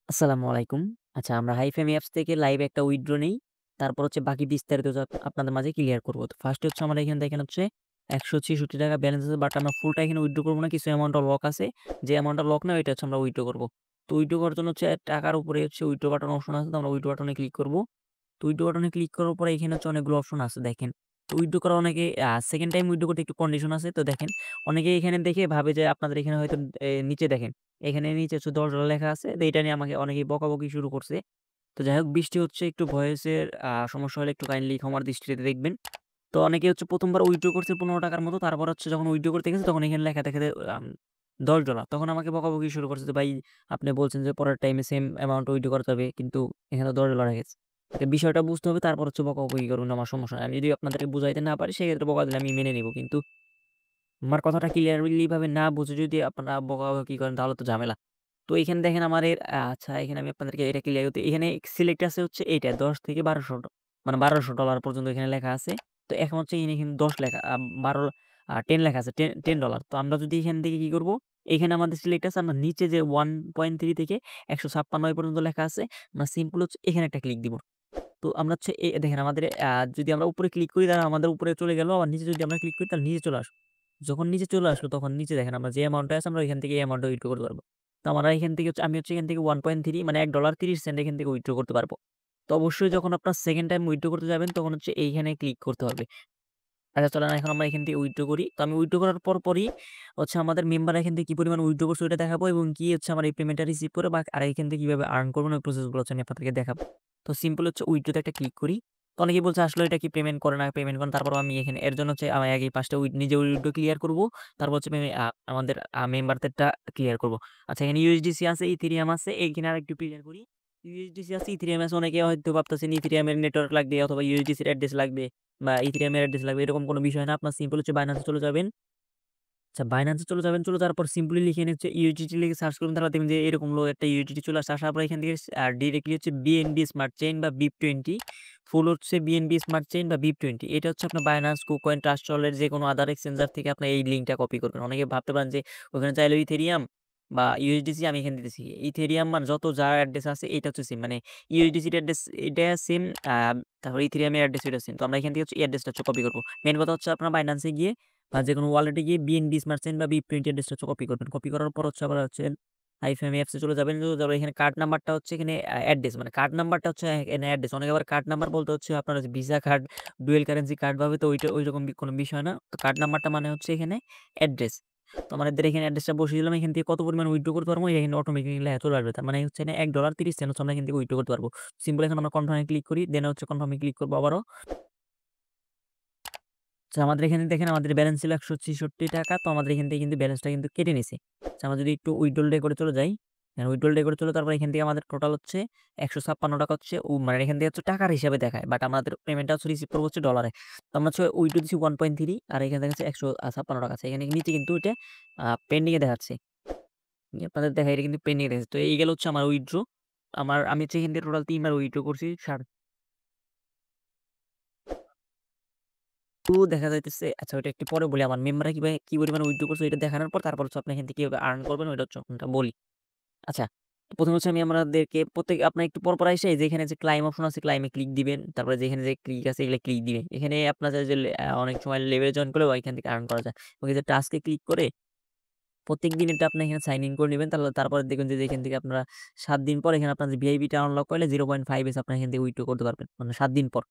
আসসালামু আলাইকুম। আচ্ছা আমরা হাইফেম অ্যাপস থেকে লাইভ একটা উইথড্র নেই। তারপর হচ্ছে বাকি বিস্তারিত আপনাদের মাঝে ক্লিয়ার করব। তো ফার্স্টে হচ্ছে আমার এখানে দেখেন হচ্ছে ৳১৬৬ ব্যালেন্স আছে বাট আমরা ফুলটা এখানে উইথড্র করব না। কিছু অ্যামাউন্টটা লক আছে। যে অ্যামাউন্টটা লক না ওইটা হচ্ছে আমরা উইথড্র করব। তো উইথড্র করার জন্য হচ্ছে টাকার উপরে হচ্ছে উইথড্র বাটন অপশন আছে। তো আমরা উইথড্র বাটনে ক্লিক করব। তো উইথড্র বাটনে ক্লিক করার পরে এখানে হচ্ছে অনেকগুলো অপশন আছে দেখেন। তো উইথড্র করা অনেকে সেকেন্ড টাইম উইথড্র করতে একটু কন্ডিশন আছে। তো দেখেন অনেকেই এখানে দেখে ভাবে যে আপনাদের এখানে হয়তো নিচে দেখেন। এখানে নিচে হচ্ছে $10 লেখা আছে। তো এটা নিয়ে আমাকে অনেকেই বকাবকি শুরু করছে। তো যাই হোক বৃষ্টি হচ্ছে একটু ভয়েসের সমস্যা হলে একটু কাইন্ডলি ক্ষমার দৃষ্টিতে দেখবেন। তো অনেকে হচ্ছে ১ম বার উইথড্র করছে ৳১৫ মতো। তারপর হচ্ছে যখন উইথড্র করতে গেছে তখন এখানে লেখা দেখে যে $10 তখন আমাকে বকাবকি শুরু করছে যে, "ভাই আপনি বলছেন যে পরের টাইমে সেম অ্যামাউন্ট উইথড্র করতে হবে। কিন্তু এখানে তো $10 গেছে।" তো বিষয়টা বুঝতে হবে তারপর হচ্ছে বকাবকি করুন আমার সমস্যা নাই। আমি যদি আপনাদেরকে বুঝাইতে না পারি সেক্ষেত্রে বকা দিলে আমি মেনে নিব। কিন্তু আমার কথাটা ক্লিয়ারলি ভাবে না বুঝে যদি আপনারা বকাবকি করেন তাহলে তো ঝামেলা। তো এখানে দেখেন আমার আচ্ছা এখানে আমি আপনাদেরকে এটা ক্লিয়ার করতে এখানে সিলেক্ট আছে হচ্ছে এইটা ১০ থেকে ১২০০ মানে $১২০০ পর্যন্ত এখানে লেখা আছে। তো এখন হচ্ছে এখানে কিন্তু ১০ লেখা ১২ 10 লেখা আছে। $10 তো আমরা যদি এখান থেকে কি করব? এখানে আমাদের সিলেক্ট আছে আমরা নিচে যে 1.3 থেকে ১৫৬ পর্যন্ত লেখা আছে। আমরা সিম্পল হচ্ছে এখানে একটা ক্লিক দিব। তো আমরা হচ্ছে দেখেন আমাদের যদি আমরা উপরে ক্লিক করি তাহলে আমাদের উপরে চলে গেল। আবার নিচে যদি আমরা ক্লিক করি তাহলে নিচে চলে আসলো। যখন নিচে চলে আসলো তখন নিচে দেখেন আমরা যে অ্যামাউন্টটা আছে আমরা এখান থেকে এই অ্যামাউন্টটা উইথড্র করতে পারবো। তো আমরা এখান থেকে হচ্ছে আমি হচ্ছে এখান থেকে 1.3 মানে $১.৩০ এখান থেকে উইথড্র করতে পারবো। তো অবশ্যই যখন আপনার সেকেন্ড টাইম উইথড্র করতে যাবেন তখন হচ্ছে এইখানে ক্লিক করতে হবে। আচ্ছা চলেন এখন আমরা এখান থেকে উইথড্র করি। তো আমি উইথড্র করার পরই হচ্ছে আমাদের মেম্বার এখান থেকে কি পরিমাণ উইথড্র করছে ওইটা দেখাবো এবং কি হচ্ছে আমার এই পেমেন্টটা রিসিভ করে বা আর এখান থেকে কিভাবে আর্ন করব না ওই প্রসেস গুলো হচ্ছে আমি আপনাদেরকে দেখাবো। তো সিম্পল হচ্ছে উইথড্রোতে একটা ক্লিক করি। তো অনেকেই বলছে আসলে এটা কি পেমেন্ট করে না পেমেন্ট করে না। তারপরেও আমি এখানে এর জন্য হচ্ছে আমি আগে ৫ টা নিজে উইথড্রো ক্লিয়ার করব। তারপর হচ্ছে আমাদের মেম্বারদেরটা ক্লিয়ার করব। আচ্ছা এখানে ইউএসডিসি আছে, ইথেরিয়াম আছে। এইখানে আরেকটু ক্লিয়ার করি। ইউএসডিসি আছে, ইথেরিয়াম আছে। অনেকে হয়তো ভাবতেছেন ইথেরিয়াম এর নেটওয়ার্ক লাগবে অথবা ইউএসডিসির অ্যাড্রেস লাগবে। বা ইথেরিয়াম এর অ্যাড্রেস লাগবে এরকম কোনো বিষয় না। আপনার সিম্পল হচ্ছে Binance এ চলে যাবেন। আচ্ছা Binance এ চলে যাবেন, চলে যাওয়ার পর সিম্পলি লিখে হচ্ছে USDT লিখে সার্চ করবেন তাহলে দেখবেন যে এরকম একটা USDT চলে আসছে। আসার পর এখান থেকে ডিরেক্টলি হচ্ছে BNB স্মার্ট চেইন বা BIP20 ফুল হচ্ছে BNB স্মার্ট চেইন বা BIP20 এটা হচ্ছে আপনার Binance, KuCoin, Trustwall এর যেকোনো আদার এক্সচেঞ্জার থেকে আপনি এই লিঙ্কটা কপি করবেন। অনেকে ভাবতে পারেন যে ওখানে চাইলে ইথেরিয়াম বা USDC আমি এখানে দিতেছি। ইথেরিয়াম মানে যত যার অ্যাড্রেস আছে এটা হচ্ছে সেম মানে USDC এর অ্যাড্রেস এটা সেম আ তারপরে ইথেরিয়াম এর অ্যাড্রেস এটা সেম। তো আমরা এখান থেকে হচ্ছে এই অ্যাড্রেসটা হচ্ছে কপি করব। মেইন কথা হচ্ছে আপনার Binance এ গিয়ে বা যেকোনো ওয়ালেটে গিয়ে বিএনবি স্মার্ট চেইন বা BIP20 অ্যাড্রেসটা হচ্ছে কপি করবেন। কপি করার পর হচ্ছে আবার হচ্ছে আইফএমই অ্যাপস এ চলে যাবেন। যাওয়ার এখানে কার্ড নাম্বারটা হচ্ছে এখানে অ্যাড্রেস মানে কার্ড নাম্বারটা হচ্ছে এখানে অ্যাড্রেস। অনেকে আবার কার্ড নাম্বার বলতে হচ্ছে আপনার হচ্ছে visa card, dual currency card ভাবে তো ওইটা ঐরকম কোনো বিষয় না। তো কার্ড নাম্বারটা মানে হচ্ছে এখানে অ্যাড্রেস। তো আমাদের এখানে অ্যাড্রেসটা বসিয়ে দিলাম। এখান থেকে কত পরিমাণ উইথড্র করতে পারবো এখানে অটোমেটিক্যালি লেখা চলে আসবে। তার মানে হচ্ছে এখানে $১.৩০ হচ্ছে আমরা এখান থেকে উইথড্র করতে পারবো। সিম্পল এখন আমরা কনফার্ম এ ক্লিক করি। দেন হচ্ছে কনফার্ম এ ক্লিক করব আবারও। আচ্ছা আমাদের এখানে দেখেন আমাদের ব্যালেন্স ছিল ৳১৬৬ তো আমাদের এখান থেকে কিন্তু ব্যালেন্সটা কিন্তু কেটে নিছে। আচ্ছা আমরা যদি একটু উইথড্রল ডে করে চলে যাই, উইথড্রল ডে করে চলে তারপর এখান থেকে আমাদের টোটাল হচ্ছে ৳১৫৬ হচ্ছে মানে এখান থেকে হচ্ছে টাকার হিসাবে দেখায়। বাট আমাদের পেমেন্টটা হচ্ছে রিসিভ করব হচ্ছে ডলারে। তো আমরা হচ্ছে উইথড্র দিছি 1.3 আর এখানে দেখাচ্ছে ৳১৫৬ আছে। এখানে নিচে কিন্তু ওইটা পেন্ডিং এ দেখাচ্ছে। আপনাদের দেখায় এটা কিন্তু পেন্ডিং এ দেখাচ্ছে। তো এই গেল হচ্ছে আমার উইথড্র। আমি হচ্ছে এখান থেকে টোটাল ৩ বার উইথড্র করছি। তো দেখা যাইতেছে আচ্ছা ওইটা একটু পরে বলি আমার মেম্বাররা কিভাবে কি পরিমাণে উইথড্র করছে ওইটা দেখানোর পর তারপর হচ্ছে আপনি এখান থেকে কিভাবে আর্ন করবেন ওইটা হচ্ছে আপনারটা বলি। আচ্ছা ১ম হচ্ছে আমি আমাদেরকে আপনার একটু পর আইসা এই যে এখানে যে ক্লাইম অপশন আছে ক্লাইম এ ক্লিক দিবেন। তারপরে যেখানে যে ক্লিক আছে এগুলা ক্লিক দিবেন। এখানে আপনার যে অনেক সময় লেভেল জয়েন করলেও এখান থেকে আর্ন করা যায়। ওই যে টাস্কে ক্লিক করে প্রত্যেকদিন এটা আপনি এখানে সাইন ইন করে নিবেন। তারপরে দেখবেন যে এখান থেকে আপনারা ৭ দিন পর এখানে আপনার যে ভিআইপিটা আনলক করলে 0.5 আপনি এখান থেকে উইথড্র করতে পারবেন। মানে ৭ দিন পর।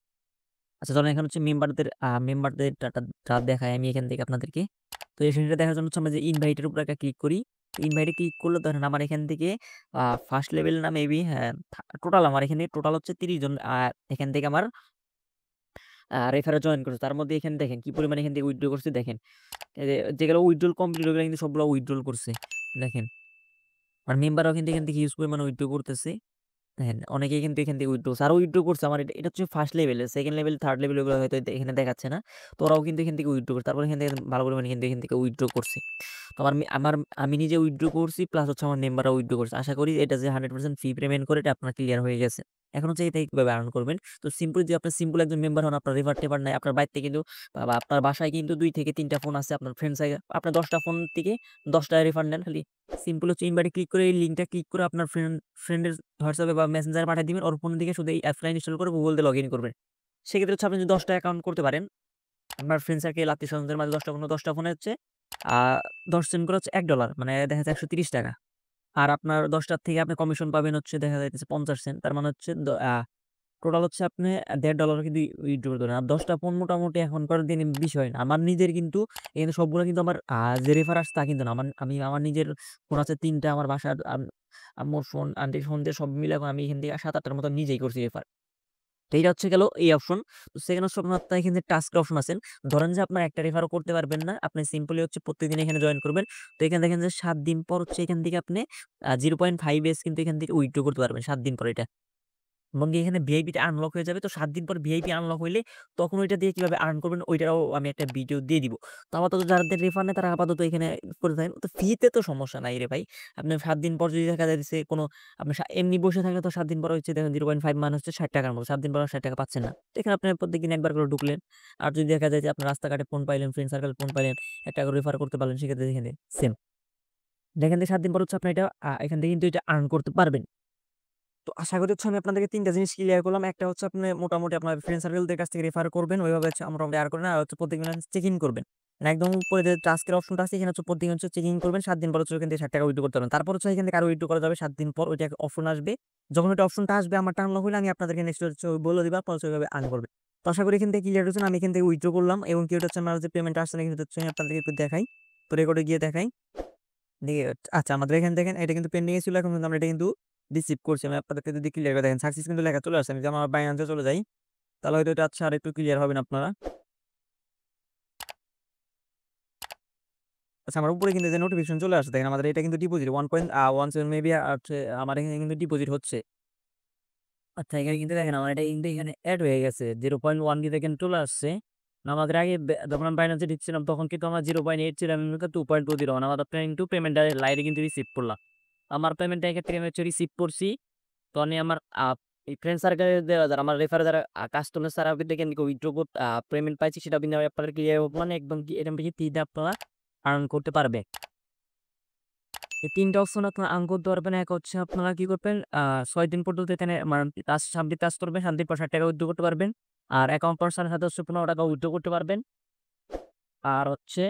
আচ্ছা ধরেন এখন হচ্ছে মেম্বারদের ডাটা দেখাই আমি এখান থেকে আপনাদেরকে। তো সেটা দেখার জন্য হচ্ছে আমরা যে ইনভাইট এর উপরে একটা ক্লিক করি। তো ইনভাইট এ ক্লিক করলে ধরেন আমার এখান থেকে ফার্স্ট লেভেল না মেবি হ্যাঁ, টোটাল আমার এখানে টোটাল হচ্ছে ৩০ জন। এখান থেকে আমার রেফারে জয়েন করছে। তার মধ্যে এখানে দেখেন কি পরিমাণে এখান থেকে উইথড্র করছে দেখেন। এই যে যেগুলো উইথড্রল কমপ্লিট ওগুলো কিন্তু সবগুলো উইথড্রল করছে। দেখেন। আর মেম্বাররাও কিন্তু এখান থেকে হিউজ পরিমাণে উইথড্র করতেছে। দেখেন অনেকেই কিন্তু এখান থেকে উইথড্র করছে। আরো উইথড্র করছে। আমার এটা হচ্ছে ফার্স্ট লেভেলে। সেকেন্ড লেভেল, থার্ড লেভেল ওগুলো হয়তো এখানে দেখাচ্ছে না। তো ওরাও কিন্তু এখান থেকে উইথড্র করছে। তারপরে এখান থেকে ভালো পরিমাণে কিন্তু এখান থেকে উইথড্র করছে। তো আমি নিজে উইথড্র করছি প্লাস হচ্ছে আমার মেম্বাররাও উইথড্র করছে। আশা করি এটা যে 100% ফি পেমেন্ট করে এটা আপনার ক্লিয়ার হয়ে গেছে। এখন হচ্ছে এটা কিভাবে আর্ন করবেন। তো সিম্পল যদি আপনি সিম্পল একজন মেম্বার হন, আপনার রেফার-টেফার নাই, আপনার বাড়িতে কিন্তু বা আপনার বাসায় কিন্তু 2 থেকে 3 টা ফোন আছে, আপনার ফ্রেন্ড আপনার 10 টা ফোন থেকে 10 টা রেফার নেন। খালি সিম্পল হচ্ছে ইনভাইটে ক্লিক করে এই লিঙ্কটা ক্লিক করে আপনার ফ্রেন্ডের হোয়াটসঅ্যাপে বা মেসেঞ্জারে পাঠিয়ে দিবেন। ওর ফোন থেকে শুধু এই অ্যাপসটা ইনস্টল করে গুগল দিয়ে লগইন করবেন। সেক্ষেত্রে হচ্ছে আপনি যদি 10 টা অ্যাকাউন্ট করতে পারেন, আপনার ফ্রেন্ড সার্কেল আত্মীয়স্বজনদের মাঝে 10 টা ফোনে হচ্ছে আ 10 সেন্ট করে হচ্ছে $1 মানে দেখা যাচ্ছে ৳130 আর আপনার 10 টার থেকে আপনি কমিশন পাবেন হচ্ছে দেখা যাইতেছে 50 সেন্ট। তার মানে হচ্ছে টোটাল হচ্ছে আপনি $1.5 কিন্তু উইথড্র করতে পারেন। আর 10 টা ফোন মোটামুটি এখনকার দিনে বিষয় না। আমার নিজের কিন্তু এখানে সবগুলা কিন্তু আমার যে রেফার আসছে তা কিন্তু না। আমার নিজের ফোন আছে ৩ টা আমার বাসার আম্মুর ফোন, আন্টির ফোন দিয়ে সব মিলে এখন আমি এখান থেকে ৭-৮ টার মতো নিজেই করছি রেফার। তো এইটা হচ্ছে গেল এই অপশন। তো সেকেন্ড অপশন আপনার এখানে টাস্কের অপশন আছেন। ধরেন যে আপনার একটা রেফারও করতে পারবেন না। আপনি সিম্পলি হচ্ছে প্রত্যেকদিন এখানে জয়েন করবেন। তো এখানে দেখেন যে ৭ দিন পর হচ্ছে এখান থেকে আপনি 0.5 কিন্তু এখান থেকে উইথড্র করতে পারবেন ৭ দিন পর এটা। এবং এখানে ভিআইপিটা আনলক হয়ে যাবে। তো ৭ দিন পর ভিআইপি আনলক হইলে তখন ওইটা দিয়ে কিভাবে আর্ন করবেন ওইটাও আমি একটা ভিডিও দিয়ে দিব। তো আপাতত যাদের রেফার নেই তারা আপাতত এখানে করে থাকেন। তো ফ্রিতে তো সমস্যা নাই রে ভাই। আপনি ৭ দিন পর যদি দেখা যাইতেছে কোনো আপনি এমনি বসে থাকলে তো ৭ দিন পর হচ্ছে দেখেন 0.5 মানে হচ্ছে ৳৬০ র মতো। ৭ দিন পর আর ৳৬০ পাচ্ছেন না। তো এখানে আপনি প্রত্যেকদিন একবার করে ঢুকলেন। আর যদি দেখা যায় যে আপনার রাস্তাঘাটে ফোন পাইলেন, ফ্রেন্ড সার্কেল ফোন পাইলেন, একটা করে রেফার করতে পারলেন সেক্ষেত্রে এখানে সেম। এখান থেকে ৭ দিন পর হচ্ছে আপনি এটা এখান থেকে কিন্তু এটা আর্ন করতে পারবেন। তো আশা করি হচ্ছে আমি আপনাদেরকে ৩ টা জিনিস ক্লিয়ার করলাম। একটা হচ্ছে আপনি মোটামুটি আপনার ফ্রেন্ড সার্কেলদের কাছ থেকে রেফার করবেন। ওইভাবে হচ্ছে মোটামুটি আর করবেন। আর হচ্ছে প্রত্যেকদিন চেক ইন করবেন। মানে একদম উপরে যে টাস্কের অপশনটা আছে এখানে হচ্ছে প্রত্যেকদিন হচ্ছে চেক ইন করবেন। ৭ দিন পর হচ্ছে ওখান থেকে ৳৬০ উইথড্র করতে পারবেন। তারপর হচ্ছে এখান থেকে আরো উইথড্র করা যাবে ৭ দিন পর ওইটা অপশন আসবে। যখন ওইটা অপশনটা আসবে আমার টার্ন লক হইলে আমি আপনাদেরকে নেক্সট হচ্ছে বলে দিব। আপনারা হচ্ছে ওইভাবে আর্ন করবেন। তো আশা করি এখান থেকে ক্লিয়ার হয়েছেন। আমি এখান থেকে উইথড্র করলাম এবং কি ওটা হচ্ছে আমার যে পেমেন্ট আসছে না কিন্তু হচ্ছে আমি আপনাদেরকে একটু দেখাই। তো রেকর্ডে গিয়ে দেখাই। দিয়ে আচ্ছা আমাদের এখানে দেখেন এটা কিন্তু পেন্ডিং এ ছিল। এখন কিন্তু আমরা এটা কিন্তু রিসিভ করছি। আমি আপনাদেরকে যদি ক্লিয়ার করে দেখেন সাকসেস কিন্তু লেখা চলে আসছে। আমি যদি আমার Binance এ চলে যাই, তাহলে হয়তো এটা আচ্ছা আরেকটু ক্লিয়ার হবেন আপনারা। আচ্ছা আমার উপরে কিন্তু যে নোটিফিকেশন চলে আসছে দেখেন আমাদের এটা কিন্তু ডিপোজিট 1.17 মেবি হচ্ছে আমার এখানে কিন্তু ডিপোজিট হচ্ছে। আচ্ছা এখানে কিন্তু দেখেন আমার এটা কিন্তু এখানে এড হয়ে গেছে। 0.1 কিন্তু এখানে চলে আসছে। আমাদের আগে যখন আমি Binance এ ঢুকছিলাম তখন কিন্তু আমার 0.8 ছিল। আমি কিন্তু 2.20 মানে আমার আপনার কিন্তু পেমেন্টটা লাইরে কিন্তু রিসিভ করলাম। আমার পেমেন্টটা এক্ষেত্রে আমি হচ্ছে রিসিভ করছি। তো আমি আমার এই ফ্রেন্ড সার্কেলে যারা আমার রেফারে যারা কাস্টমার যারা দেখেন উইথড্র পেমেন্ট পাইছি সেটা কিন্তু আমি আপনাদের ক্লিয়ার মানে একদম এরকম ফ্রিতে আপনারা আর্ন করতে পারবে। এই ৩ টা অপশন আপনারা আর্ন করতে পারবেন। এক হচ্ছে আপনারা কি করবেন ৬ দিন পর্যন্ত এখানে মানে সাবমিট টাস্ক করবেন। ৭ দিন পর ৳৬০ উইথড্র করতে পারবেন। আর অ্যাকাউন্ট পার্সনের সাথে হচ্ছে ৳১৫ উইথড্র করতে পারবেন। আর হচ্ছে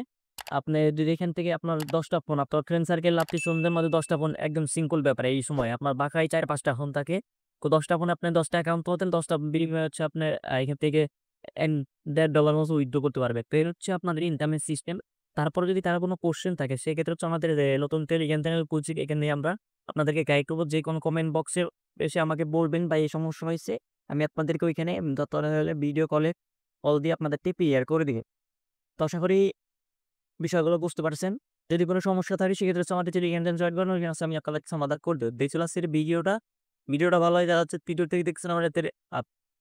আপনি যদি এখান থেকে আপনার ১০ টা ফোন আপনার ফ্রেন্ড সার্কেল আত্মীয়স্বজনদের মধ্যে ১০ টা ফোন একদম সিম্পল ব্যাপার এই সময়। আপনার বাসায় ৪-৫ টা ফোন থাকে। তো ১০ টা ফোনে আপনি ১০ টা অ্যাকাউন্ট পাতেন ১০ টা বিনিময়ে হচ্ছে আপনার এখান থেকে এন $১.৫ মতো উইথড্র করতে পারবে। তো এই হচ্ছে আপনাদের ইনকামের সিস্টেম। তারপরে যদি কারো কোনো কোয়েশ্চেন থাকে সেক্ষেত্রে হচ্ছে আমাদের নতুন টেলিগ্রাম চ্যানেল খুলছি। এখানে আমরা আপনাদেরকে গাইড করব। যেকোনো কমেন্ট বক্সে এসে আমাকে বলবেন বা এই সমস্যা হইছে। আমি আপনাদেরকে ওইখানে দরকার হলে ভিডিও কল দিয়ে আপনাদেরকে ক্লিয়ার করে দিবে। তো আশা করি বিষয়গুলো বুঝতে পারছেন। যদি কোন সমস্যা থাকে সেক্ষেত্রে হচ্ছে আমাদের টেলিগ্রাম চ্যানেল জয়েন করুন। ওইখানে হচ্ছে আমি আপনাদের সমাধান করে দেব। দেখতে আজকের ভিডিওটা ভালো হয় যারা হচ্ছে ভিডিও থেকে দেখছেন আমাদের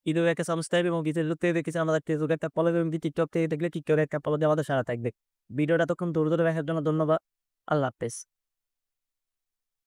ইউটিউবে একটা সাবস্ক্রাইব এবং ফেসবুক থেকে দেখেছেন আমাদের ফেসবুকে একটা ফলো এবং টিকটক থেকে দেখলে টিকটকে একটা ফলো দিয়ে আমাদের সাথে থাকবে। ভিডিওটা এতক্ষণ ধৈর্য ধরে দেখার জন্য ধন্যবাদ। আল্লাহ হাফেজ।